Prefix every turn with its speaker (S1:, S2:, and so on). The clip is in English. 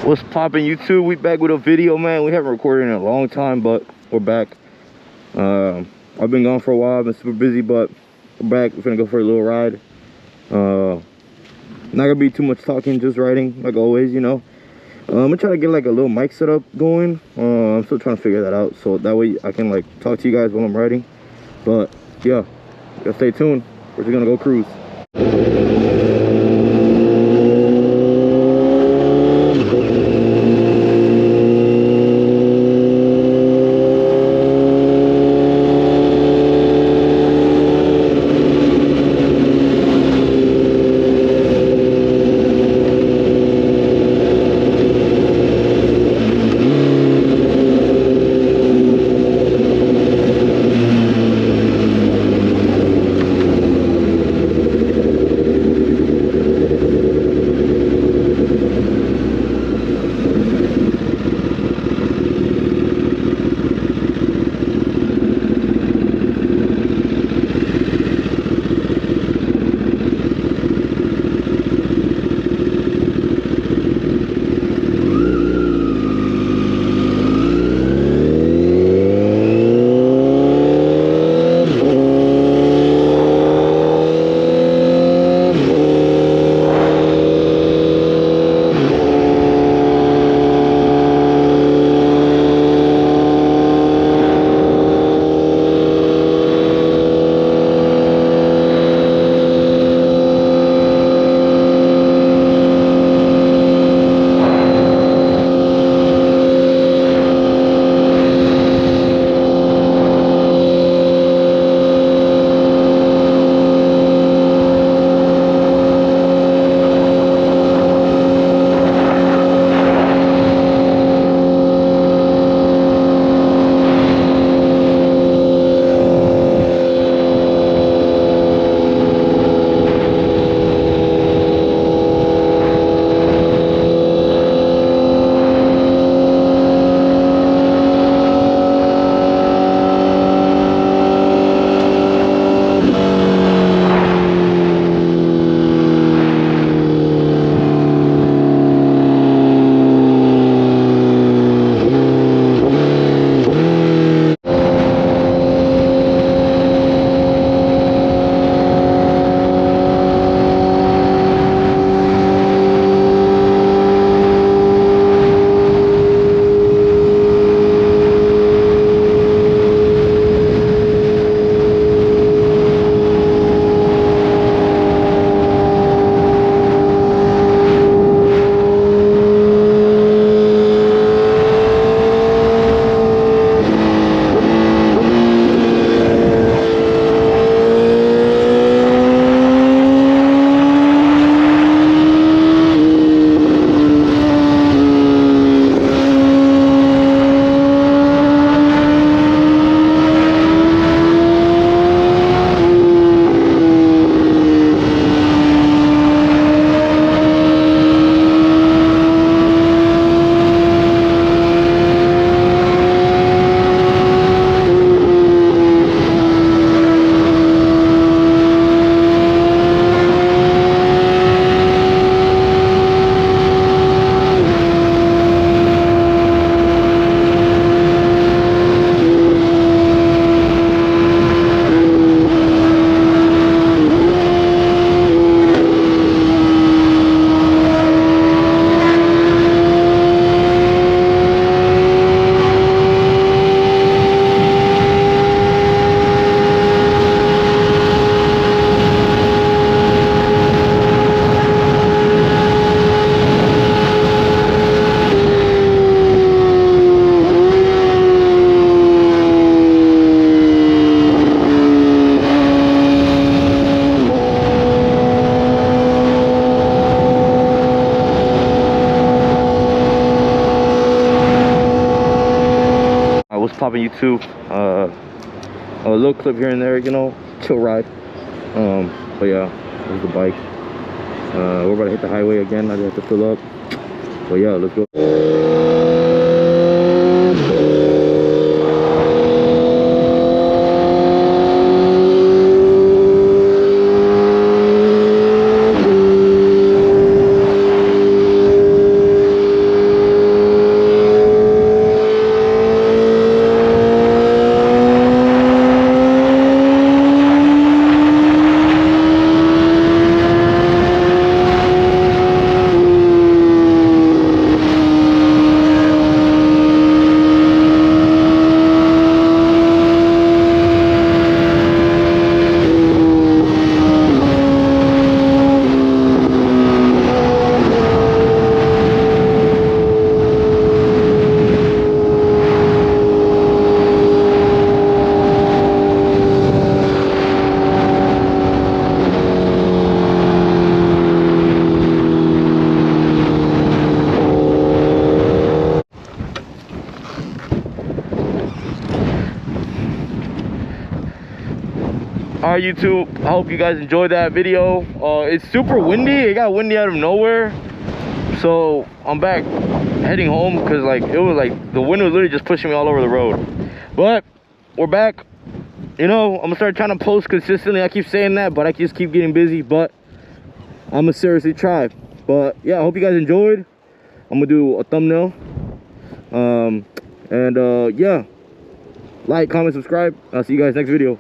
S1: What's poppin' YouTube? We back with a video, man. We haven't recorded in a long time, but we're back. I've been gone for a while. I've been super busy, but we're back. We're gonna go for a little ride. Not gonna be too much talking, just riding like always, you know. I'm gonna try to get like a little mic setup going. I'm still trying to figure that out, so that way I can like talk to you guys while I'm riding. But yeah, gotta stay tuned. We're just gonna go cruise. What's poppin' YouTube? A little clip here and there, you know, chill ride. But yeah, there's the bike. We're about to hit the highway again. I just have to fill up. But yeah, let's go. my YouTube. I hope you guys enjoyed that video. It's super windy. It got windy out of nowhere, so I'm back heading home because like it was like the wind was literally just pushing me all over the road. But we're back. You know, I'm gonna start trying to post consistently. I keep saying that, but I just keep getting busy. But I'm gonna seriously try. But yeah, I hope you guys enjoyed. I'm gonna do a thumbnail. Yeah, like, comment, subscribe. I'll see you guys next video.